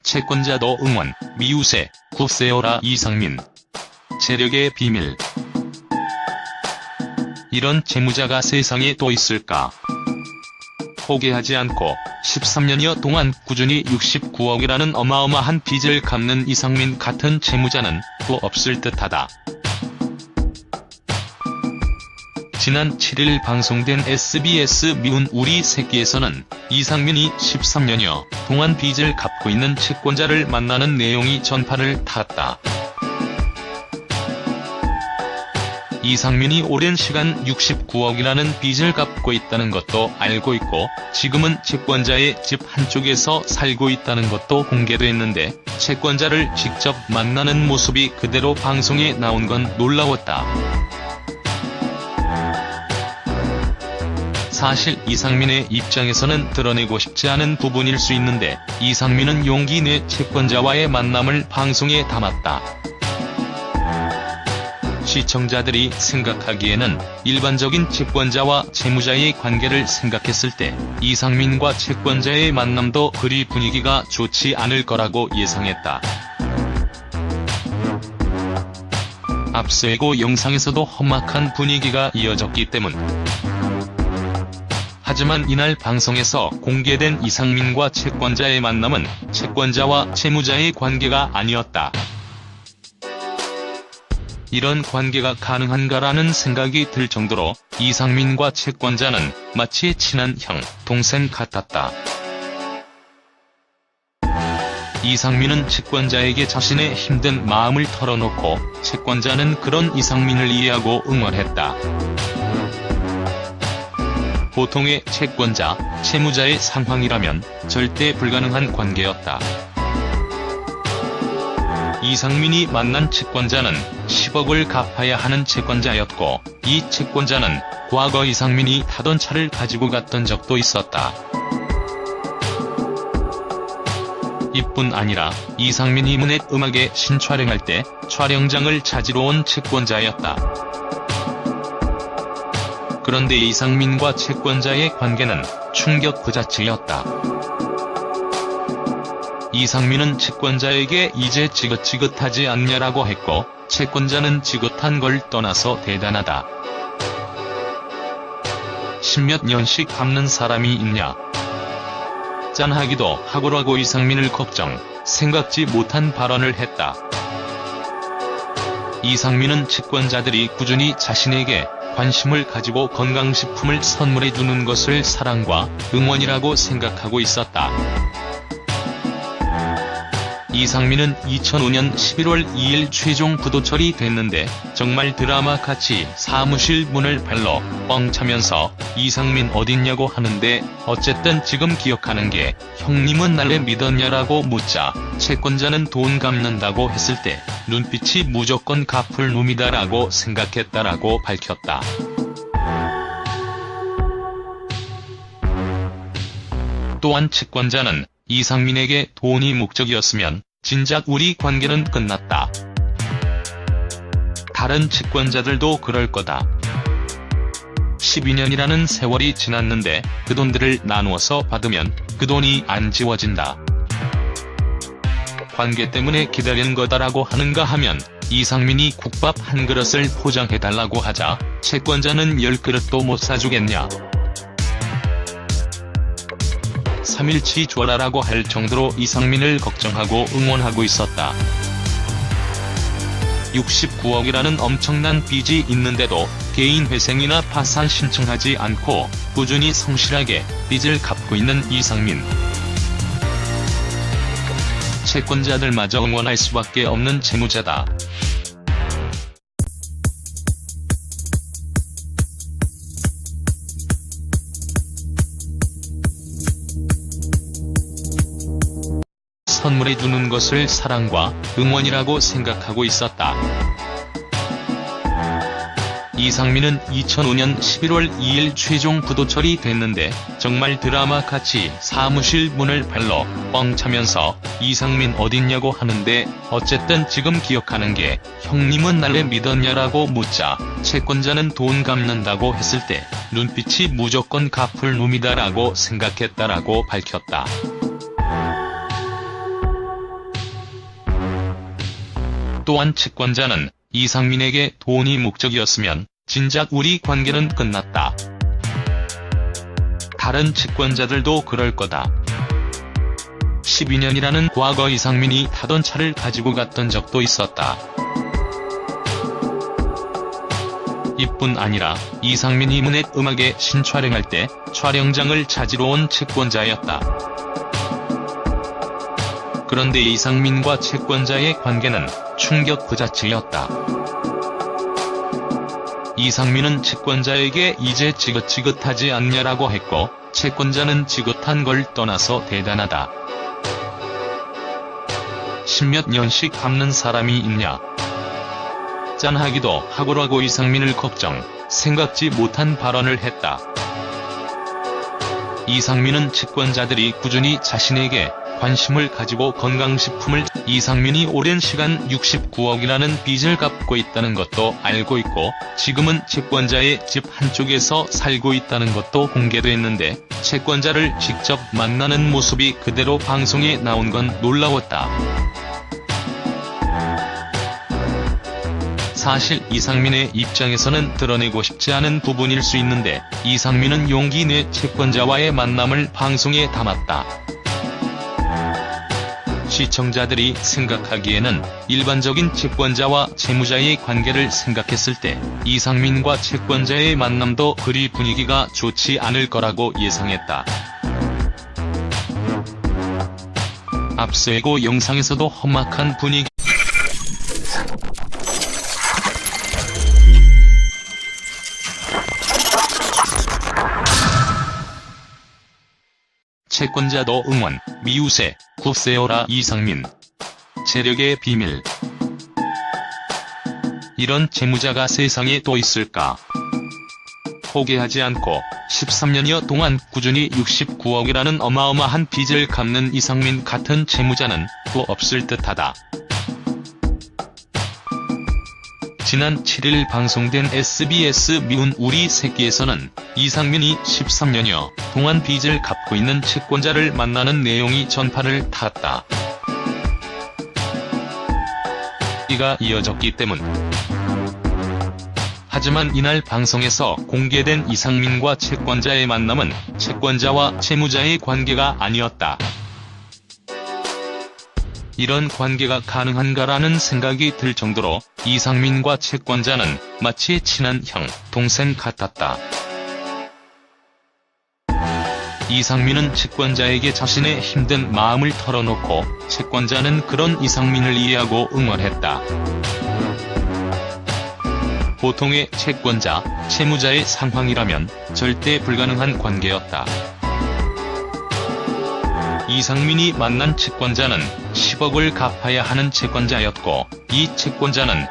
채권자도 응원, 미우새, 굳세어라 이상민. 재력의 비밀. 이런 채무자가 세상에 또 있을까? 포기하지 않고 13년여 동안 꾸준히 69억이라는 어마어마한 빚을 갚는 이상민 같은 채무자는 또 없을 듯하다. 지난 7일 방송된 SBS 미운 우리 새끼에서는 이상민이 13년여 동안 빚을 갚고 있는 채권자를 만나는 내용이 전파를 탔다. 이상민이 오랜 시간 69억이라는 빚을 갚고 있다는 것도 알고 있고 지금은 채권자의 집 한쪽에서 살고 있다는 것도 공개됐는데 채권자를 직접 만나는 모습이 그대로 방송에 나온 건 놀라웠다. 사실 이상민의 입장에서는 드러내고 싶지 않은 부분일 수 있는데 이상민은 용기 내 채권자와의 만남을 방송에 담았다. 시청자들이 생각하기에는 일반적인 채권자와 채무자의 관계를 생각했을 때 이상민과 채권자의 만남도 그리 분위기가 좋지 않을 거라고 예상했다. 앞서 예고 영상에서도 험악한 분위기가 이어졌기 때문. 하지만 이날 방송에서 공개된 이상민과 채권자의 만남은 채권자와 채무자의 관계가 아니었다. 이런 관계가 가능한가라는 생각이 들 정도로 이상민과 채권자는 마치 친한 형, 동생 같았다. 이상민은 채권자에게 자신의 힘든 마음을 털어놓고 채권자는 그런 이상민을 이해하고 응원했다. 보통의 채권자, 채무자의 상황이라면 절대 불가능한 관계였다. 이상민이 만난 채권자는 10억을 갚아야 하는 채권자였고 이 채권자는 과거 이상민이 타던 차를 가지고 갔던 적도 있었다. 이뿐 아니라 이상민이 무넷 음악의 신촬영할 때 촬영장을 찾으러 온 채권자였다. 그런데 이상민과 채권자의 관계는 충격 그 자체였다. 이상민은 채권자에게 이제 지긋지긋하지 않냐라고 했고 채권자는 지긋한 걸 떠나서 대단하다. 10몇 년씩 갚는 사람이 있냐. 짠하기도 하고라고 이상민을 걱정, 생각지 못한 발언을 했다. 이상민은 채권자들이 꾸준히 자신에게 관심을 가지고 건강식품을 선물해주는 것을 사랑과 응원이라고 생각하고 있었다. 이상민은 2005년 11월 2일 최종 부도 처리됐는데 정말 드라마같이 사무실 문을 발로 뻥 차면서 이상민 어딨냐고 하는데 어쨌든 지금 기억하는 게 형님은 날 왜 믿었냐라고 묻자 채권자는 돈 갚는다고 했을 때 눈빛이 무조건 갚을 놈이다라고 생각했다라고 밝혔다. 또한 채권자는 이상민에게 돈이 목적이었으면 진작 우리 관계는 끝났다. 다른 채권자들도 그럴 거다. 12년이라는 세월이 지났는데 그 돈들을 나누어서 받으면 그 돈이 안 지워진다. 관계 때문에 기다린 거다라고 하는가 하면 이상민이 국밥 한 그릇을 포장해달라고 하자 채권자는 10그릇도 못 사주겠냐. 3일치 줘라라고 할 정도로 이상민을 걱정하고 응원하고 있었다. 69억이라는 엄청난 빚이 있는데도 개인 회생이나 파산 신청하지 않고 꾸준히 성실하게 빚을 갚고 있는 이상민. 채권자들마저 응원할 수밖에 없는 채무자다. 선물해주는 것을 사랑과 응원이라고 생각하고 있었다. 이상민은 2005년 11월 2일 최종 부도 처리됐는데 정말 드라마같이 사무실 문을 발로 뻥 차면서 이상민 어딨냐고 하는데 어쨌든 지금 기억하는 게 형님은 날 왜 믿었냐라고 묻자 채권자는 돈 갚는다고 했을 때 눈빛이 무조건 갚을 놈이다라고 생각했다라고 밝혔다. 또한 채권자는 이상민에게 돈이 목적이었으면 진작 우리 관계는 끝났다. 다른 채권자들도 그럴 거다. 12년이라는 과거 이상민이 타던 차를 가지고 갔던 적도 있었다. 이뿐 아니라 이상민이 문학 음악에 신촬영할 때 촬영장을 찾으러 온 채권자였다. 그런데 이상민과 채권자의 관계는 충격 그 자체였다. 이상민은 채권자에게 이제 지긋지긋하지 않냐라고 했고 채권자는 지긋한 걸 떠나서 대단하다. 10몇 년씩 갚는 사람이 있냐. 짠하기도 하고라고 이상민을 생각지 못한 발언을 했다. 이상민은 채권자들이 꾸준히 자신에게 관심을 가지고 건강식품을 이상민이 오랜 시간 69억이라는 빚을 갚고 있다는 것도 알고 있고 지금은 채권자의 집 한쪽에서 살고 있다는 것도 공개됐는데 채권자를 직접 만나는 모습이 그대로 방송에 나온 건 놀라웠다. 사실 이상민의 입장에서는 드러내고 싶지 않은 부분일 수 있는데 이상민은 용기 내 채권자와의 만남을 방송에 담았다. 시청자들이 생각하기에는 일반적인 채권자와 채무자의 관계를 생각했을 때 이상민과 채권자의 만남도 그리 분위기가 좋지 않을 거라고 예상했다. 앞서 예고 영상에서도 험악한 분위기 채권자도 응원, 미우새, 굽세어라 이상민. 재력의 비밀. 이런 채무자가 세상에 또 있을까? 포기하지 않고 13년여 동안 꾸준히 69억이라는 어마어마한 빚을 갚는 이상민 같은 채무자는 또 없을 듯하다. 지난 7일 방송된 SBS 미운 우리 새끼에서는 이상민이 13년여 동안 빚을 갚고 있는 채권자를 만나는 내용이 전파를 탔다. 이가 이어졌기 때문. 하지만 이날 방송에서 공개된 이상민과 채권자의 만남은 채권자와 채무자의 관계가 아니었다. 이런 관계가 가능한가라는 생각이 들 정도로 이상민과 채권자는 마치 친한 형, 동생 같았다. 이상민은 채권자에게 자신의 힘든 마음을 털어놓고 채권자는 그런 이상민을 이해하고 응원했다. 보통의 채권자, 채무자의 상황이라면 절대 불가능한 관계였다. 이상민이 만난 채권자는 10억을 갚아야 하는 채권자였고 이 채권자는